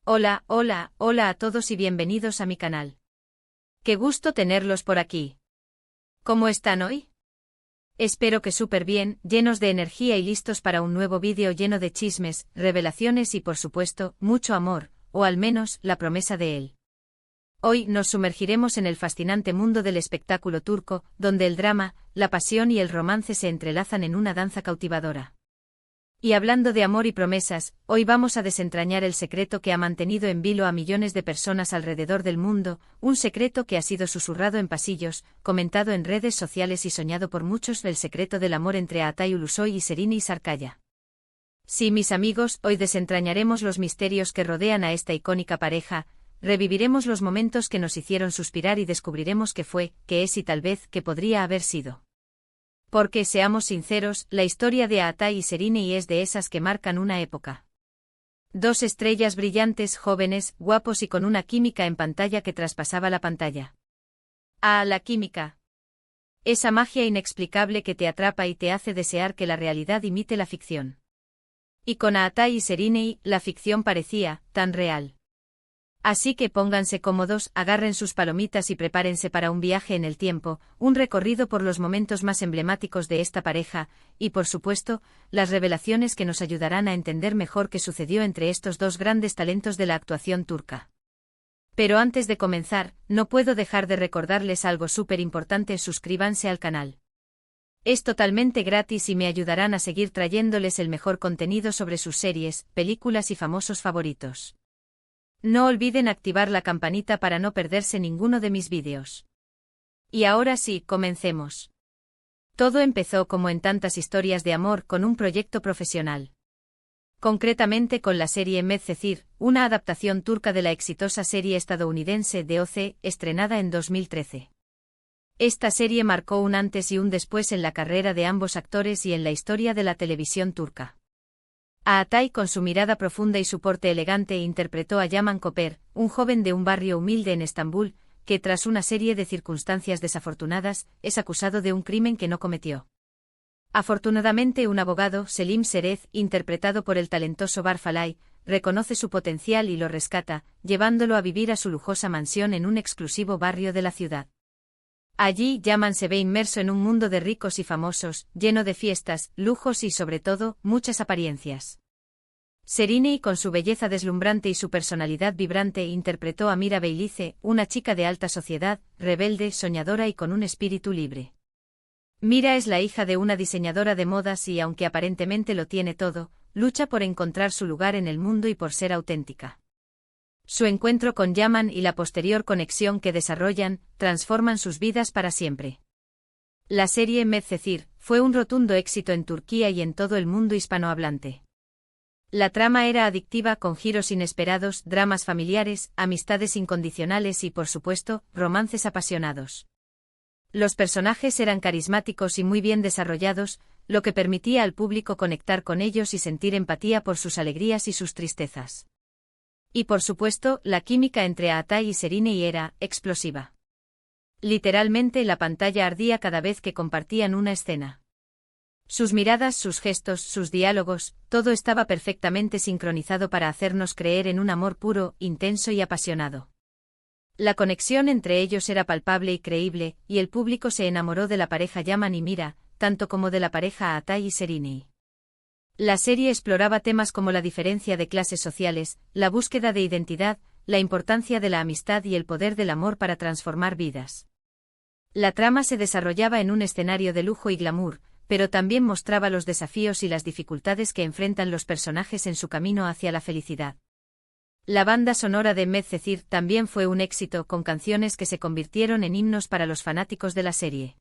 Hola, hola, hola a todos y bienvenidos a mi canal. Qué gusto tenerlos por aquí. ¿Cómo están hoy? Espero que súper bien, llenos de energía y listos para un nuevo vídeo lleno de chismes, revelaciones y por supuesto, mucho amor, o al menos, la promesa de él. Hoy nos sumergiremos en el fascinante mundo del espectáculo turco, donde el drama, la pasión y el romance se entrelazan en una danza cautivadora. Y hablando de amor y promesas, hoy vamos a desentrañar el secreto que ha mantenido en vilo a millones de personas alrededor del mundo, un secreto que ha sido susurrado en pasillos, comentado en redes sociales y soñado por muchos, el secreto del amor entre Atay Ulusoy y Serine Sarıkaya. Sí, mis amigos, hoy desentrañaremos los misterios que rodean a esta icónica pareja, reviviremos los momentos que nos hicieron suspirar y descubriremos qué fue, qué es y tal vez qué podría haber sido. Porque, seamos sinceros, la historia de Atay y Serine es de esas que marcan una época. Dos estrellas brillantes, jóvenes, guapos y con una química en pantalla que traspasaba la pantalla. Ah, la química. Esa magia inexplicable que te atrapa y te hace desear que la realidad imite la ficción. Y con Atay y Serine, la ficción parecía tan real. Así que pónganse cómodos, agarren sus palomitas y prepárense para un viaje en el tiempo, un recorrido por los momentos más emblemáticos de esta pareja, y por supuesto, las revelaciones que nos ayudarán a entender mejor qué sucedió entre estos dos grandes talentos de la actuación turca. Pero antes de comenzar, no puedo dejar de recordarles algo súper importante: suscríbanse al canal. Es totalmente gratis y me ayudarán a seguir trayéndoles el mejor contenido sobre sus series, películas y famosos favoritos. No olviden activar la campanita para no perderse ninguno de mis vídeos. Y ahora sí, comencemos. Todo empezó, como en tantas historias de amor, con un proyecto profesional. Concretamente con la serie Medcezir, una adaptación turca de la exitosa serie estadounidense DOC, estrenada en 2013. Esta serie marcó un antes y un después en la carrera de ambos actores y en la historia de la televisión turca. A Atay, con su mirada profunda y su porte elegante, interpretó a Yaman Koper, un joven de un barrio humilde en Estambul, que tras una serie de circunstancias desafortunadas, es acusado de un crimen que no cometió. Afortunadamente, un abogado, Selim Serez, interpretado por el talentoso Barfalay, reconoce su potencial y lo rescata, llevándolo a vivir a su lujosa mansión en un exclusivo barrio de la ciudad. Allí, Yaman se ve inmerso en un mundo de ricos y famosos, lleno de fiestas, lujos y sobre todo, muchas apariencias. Serine, con su belleza deslumbrante y su personalidad vibrante, interpretó a Mira Beylice, una chica de alta sociedad, rebelde, soñadora y con un espíritu libre. Mira es la hija de una diseñadora de modas y, aunque aparentemente lo tiene todo, lucha por encontrar su lugar en el mundo y por ser auténtica. Su encuentro con Yaman y la posterior conexión que desarrollan, transforman sus vidas para siempre. La serie Medcezir fue un rotundo éxito en Turquía y en todo el mundo hispanohablante. La trama era adictiva, con giros inesperados, dramas familiares, amistades incondicionales y, por supuesto, romances apasionados. Los personajes eran carismáticos y muy bien desarrollados, lo que permitía al público conectar con ellos y sentir empatía por sus alegrías y sus tristezas. Y por supuesto, la química entre Atay y Serine era explosiva. Literalmente la pantalla ardía cada vez que compartían una escena. Sus miradas, sus gestos, sus diálogos, todo estaba perfectamente sincronizado para hacernos creer en un amor puro, intenso y apasionado. La conexión entre ellos era palpable y creíble, y el público se enamoró de la pareja Yaman y Mira, tanto como de la pareja Atay y Serine. La serie exploraba temas como la diferencia de clases sociales, la búsqueda de identidad, la importancia de la amistad y el poder del amor para transformar vidas. La trama se desarrollaba en un escenario de lujo y glamour, pero también mostraba los desafíos y las dificultades que enfrentan los personajes en su camino hacia la felicidad. La banda sonora de Medcezir también fue un éxito, con canciones que se convirtieron en himnos para los fanáticos de la serie.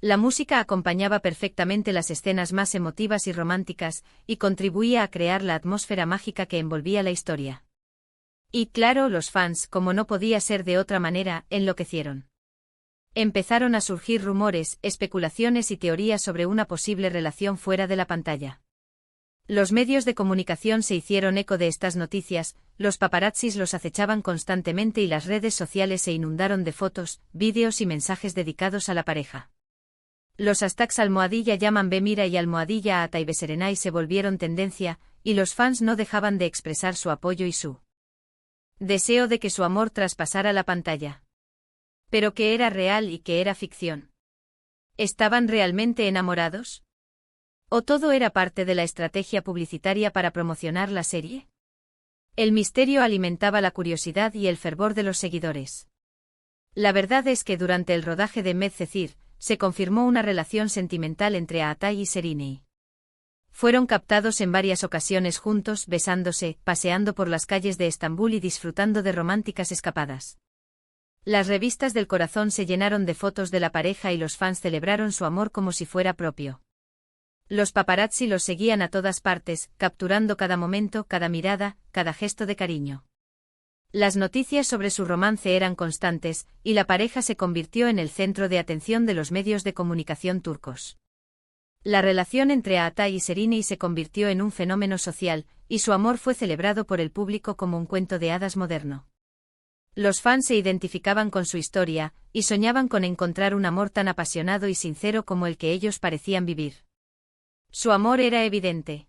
La música acompañaba perfectamente las escenas más emotivas y románticas, y contribuía a crear la atmósfera mágica que envolvía la historia. Y claro, los fans, como no podía ser de otra manera, enloquecieron. Empezaron a surgir rumores, especulaciones y teorías sobre una posible relación fuera de la pantalla. Los medios de comunicación se hicieron eco de estas noticias, los paparazzis los acechaban constantemente y las redes sociales se inundaron de fotos, vídeos y mensajes dedicados a la pareja. Los hashtags #Yaman B Mira y #Atay B Serenay se volvieron tendencia, y los fans no dejaban de expresar su apoyo y su Deseo de que su amor traspasara la pantalla. Pero que era real y que era ficción. ¿Estaban realmente enamorados? ¿O todo era parte de la estrategia publicitaria para promocionar la serie? El misterio alimentaba la curiosidad y el fervor de los seguidores. La verdad es que durante el rodaje de Medcezir, se confirmó una relación sentimental entre Aatay y Seriney. Fueron captados en varias ocasiones juntos, besándose, paseando por las calles de Estambul y disfrutando de románticas escapadas. Las revistas del corazón se llenaron de fotos de la pareja y los fans celebraron su amor como si fuera propio. Los paparazzi los seguían a todas partes, capturando cada momento, cada mirada, cada gesto de cariño. Las noticias sobre su romance eran constantes, y la pareja se convirtió en el centro de atención de los medios de comunicación turcos. La relación entre Aatay y Seriney se convirtió en un fenómeno social, y su amor fue celebrado por el público como un cuento de hadas moderno. Los fans se identificaban con su historia, y soñaban con encontrar un amor tan apasionado y sincero como el que ellos parecían vivir. Su amor era evidente.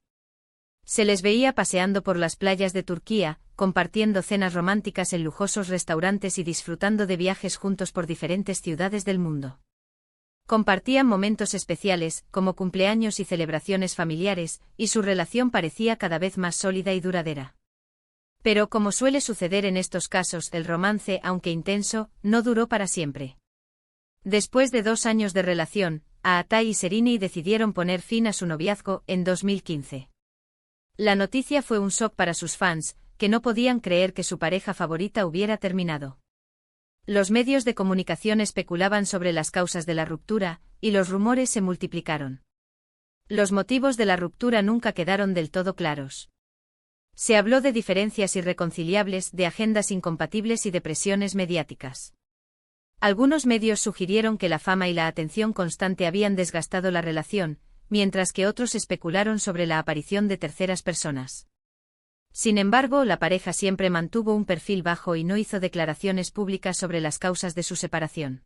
Se les veía paseando por las playas de Turquía, compartiendo cenas románticas en lujosos restaurantes y disfrutando de viajes juntos por diferentes ciudades del mundo. Compartían momentos especiales, como cumpleaños y celebraciones familiares, y su relación parecía cada vez más sólida y duradera. Pero como suele suceder en estos casos, el romance, aunque intenso, no duró para siempre. Después de 2 años de relación, Aatay y Seriney decidieron poner fin a su noviazgo en 2015. La noticia fue un shock para sus fans, que no podían creer que su pareja favorita hubiera terminado. Los medios de comunicación especulaban sobre las causas de la ruptura, y los rumores se multiplicaron. Los motivos de la ruptura nunca quedaron del todo claros. Se habló de diferencias irreconciliables, de agendas incompatibles y de presiones mediáticas. Algunos medios sugirieron que la fama y la atención constante habían desgastado la relación, mientras que otros especularon sobre la aparición de terceras personas. Sin embargo, la pareja siempre mantuvo un perfil bajo y no hizo declaraciones públicas sobre las causas de su separación.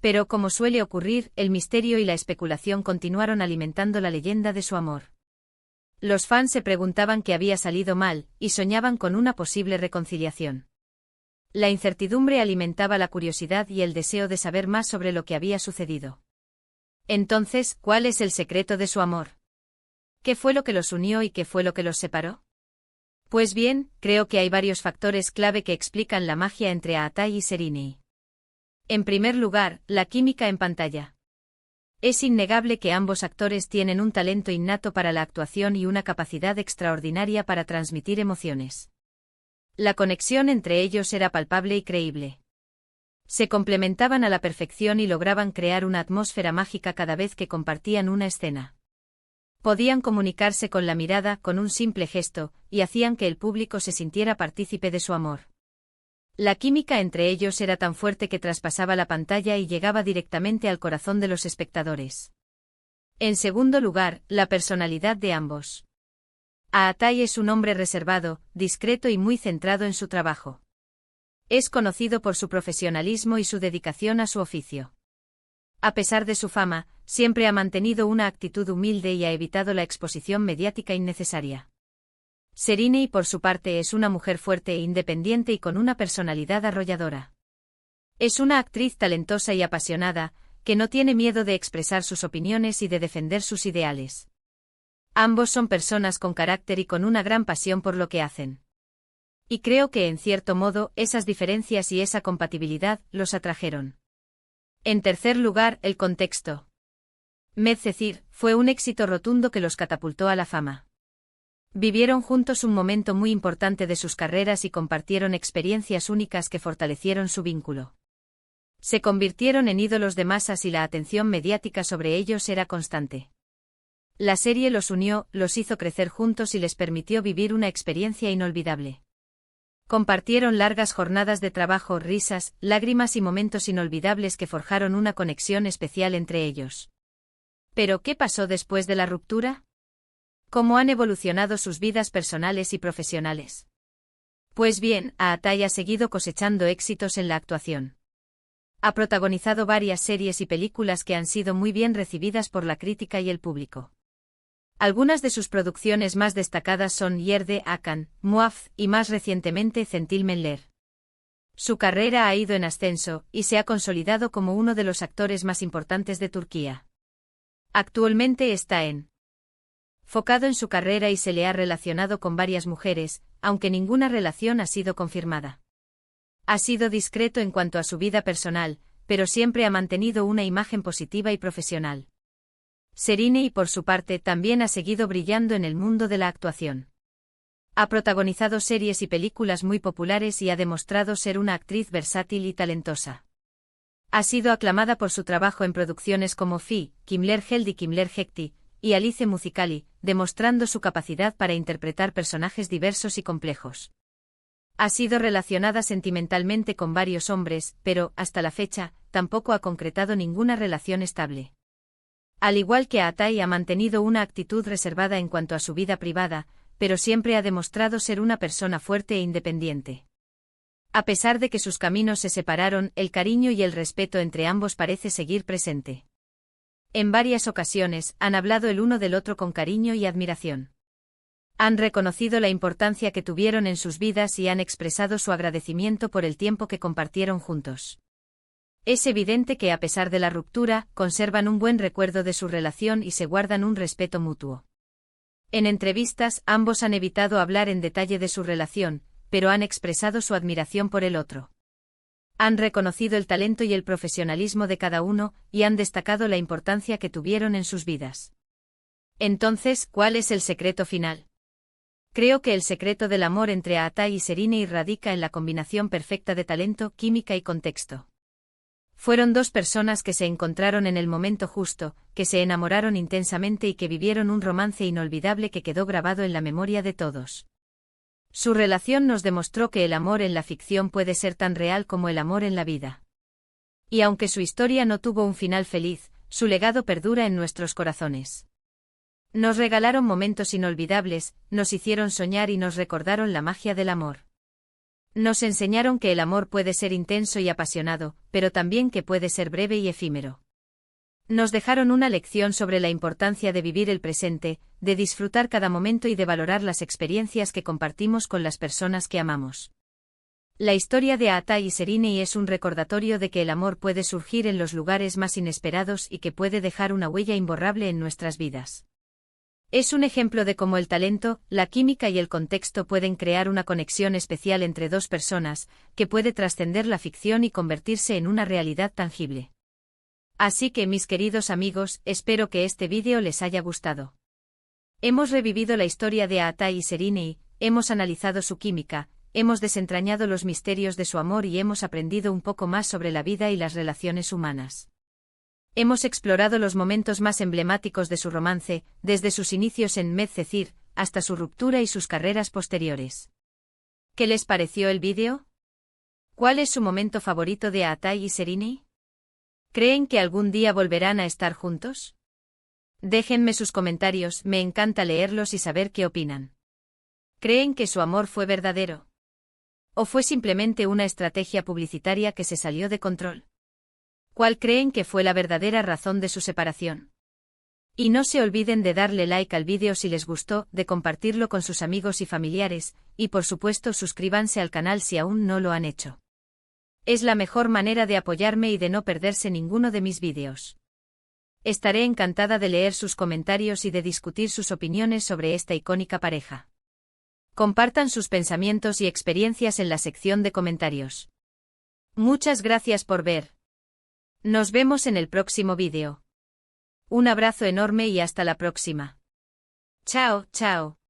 Pero como suele ocurrir, el misterio y la especulación continuaron alimentando la leyenda de su amor. Los fans se preguntaban qué había salido mal, y soñaban con una posible reconciliación. La incertidumbre alimentaba la curiosidad y el deseo de saber más sobre lo que había sucedido. Entonces, ¿cuál es el secreto de su amor? ¿Qué fue lo que los unió y qué fue lo que los separó? Pues bien, creo que hay varios factores clave que explican la magia entre Aatay y Seriney. En primer lugar, la química en pantalla. Es innegable que ambos actores tienen un talento innato para la actuación y una capacidad extraordinaria para transmitir emociones. La conexión entre ellos era palpable y creíble. Se complementaban a la perfección y lograban crear una atmósfera mágica cada vez que compartían una escena. Podían comunicarse con la mirada, con un simple gesto, y hacían que el público se sintiera partícipe de su amor. La química entre ellos era tan fuerte que traspasaba la pantalla y llegaba directamente al corazón de los espectadores. En segundo lugar, la personalidad de ambos. Aatay es un hombre reservado, discreto y muy centrado en su trabajo. Es conocido por su profesionalismo y su dedicación a su oficio. A pesar de su fama, siempre ha mantenido una actitud humilde y ha evitado la exposición mediática innecesaria. Seriney, por su parte, es una mujer fuerte e independiente y con una personalidad arrolladora. Es una actriz talentosa y apasionada, que no tiene miedo de expresar sus opiniones y de defender sus ideales. Ambos son personas con carácter y con una gran pasión por lo que hacen. Y creo que en cierto modo, esas diferencias y esa compatibilidad los atrajeron. En tercer lugar, el contexto. Medcezir fue un éxito rotundo que los catapultó a la fama. Vivieron juntos un momento muy importante de sus carreras y compartieron experiencias únicas que fortalecieron su vínculo. Se convirtieron en ídolos de masas y la atención mediática sobre ellos era constante. La serie los unió, los hizo crecer juntos y les permitió vivir una experiencia inolvidable. Compartieron largas jornadas de trabajo, risas, lágrimas y momentos inolvidables que forjaron una conexión especial entre ellos. ¿Pero qué pasó después de la ruptura? ¿Cómo han evolucionado sus vidas personales y profesionales? Pues bien, Aatay ha seguido cosechando éxitos en la actuación. Ha protagonizado varias series y películas que han sido muy bien recibidas por la crítica y el público. Algunas de sus producciones más destacadas son Yerde Hakan, Muaf y más recientemente Centilmenler. Su carrera ha ido en ascenso y se ha consolidado como uno de los actores más importantes de Turquía. Actualmente está enfocado en su carrera y se le ha relacionado con varias mujeres, aunque ninguna relación ha sido confirmada. Ha sido discreto en cuanto a su vida personal, pero siempre ha mantenido una imagen positiva y profesional. Şerinay, por su parte, también ha seguido brillando en el mundo de la actuación. Ha protagonizado series y películas muy populares y ha demostrado ser una actriz versátil y talentosa. Ha sido aclamada por su trabajo en producciones como Fi, Kimler Heldi Kimler Hekti, y Alice Musicali, demostrando su capacidad para interpretar personajes diversos y complejos. Ha sido relacionada sentimentalmente con varios hombres, pero, hasta la fecha, tampoco ha concretado ninguna relación estable. Al igual que Atay, ha mantenido una actitud reservada en cuanto a su vida privada, pero siempre ha demostrado ser una persona fuerte e independiente. A pesar de que sus caminos se separaron, el cariño y el respeto entre ambos parece seguir presente. En varias ocasiones, han hablado el uno del otro con cariño y admiración. Han reconocido la importancia que tuvieron en sus vidas y han expresado su agradecimiento por el tiempo que compartieron juntos. Es evidente que a pesar de la ruptura, conservan un buen recuerdo de su relación y se guardan un respeto mutuo. En entrevistas, ambos han evitado hablar en detalle de su relación, pero han expresado su admiración por el otro. Han reconocido el talento y el profesionalismo de cada uno, y han destacado la importancia que tuvieron en sus vidas. Entonces, ¿cuál es el secreto final? Creo que el secreto del amor entre Atay y Şerinay radica en la combinación perfecta de talento, química y contexto. Fueron dos personas que se encontraron en el momento justo, que se enamoraron intensamente y que vivieron un romance inolvidable que quedó grabado en la memoria de todos. Su relación nos demostró que el amor en la ficción puede ser tan real como el amor en la vida. Y aunque su historia no tuvo un final feliz, su legado perdura en nuestros corazones. Nos regalaron momentos inolvidables, nos hicieron soñar y nos recordaron la magia del amor. Nos enseñaron que el amor puede ser intenso y apasionado, pero también que puede ser breve y efímero. Nos dejaron una lección sobre la importancia de vivir el presente, de disfrutar cada momento y de valorar las experiencias que compartimos con las personas que amamos. La historia de Atay y Şerinay es un recordatorio de que el amor puede surgir en los lugares más inesperados y que puede dejar una huella imborrable en nuestras vidas. Es un ejemplo de cómo el talento, la química y el contexto pueden crear una conexión especial entre dos personas, que puede trascender la ficción y convertirse en una realidad tangible. Así que, mis queridos amigos, espero que este vídeo les haya gustado. Hemos revivido la historia de Atay y Şerinay, hemos analizado su química, hemos desentrañado los misterios de su amor y hemos aprendido un poco más sobre la vida y las relaciones humanas. Hemos explorado los momentos más emblemáticos de su romance, desde sus inicios en Medcezir, hasta su ruptura y sus carreras posteriores. ¿Qué les pareció el vídeo? ¿Cuál es su momento favorito de Atay y Şerinay? ¿Creen que algún día volverán a estar juntos? Déjenme sus comentarios, me encanta leerlos y saber qué opinan. ¿Creen que su amor fue verdadero? ¿O fue simplemente una estrategia publicitaria que se salió de control? ¿Cuál creen que fue la verdadera razón de su separación? Y no se olviden de darle like al vídeo si les gustó, de compartirlo con sus amigos y familiares, y por supuesto suscríbanse al canal si aún no lo han hecho. Es la mejor manera de apoyarme y de no perderse ninguno de mis vídeos. Estaré encantada de leer sus comentarios y de discutir sus opiniones sobre esta icónica pareja. Compartan sus pensamientos y experiencias en la sección de comentarios. Muchas gracias por ver. Nos vemos en el próximo vídeo. Un abrazo enorme y hasta la próxima. Chao, chao.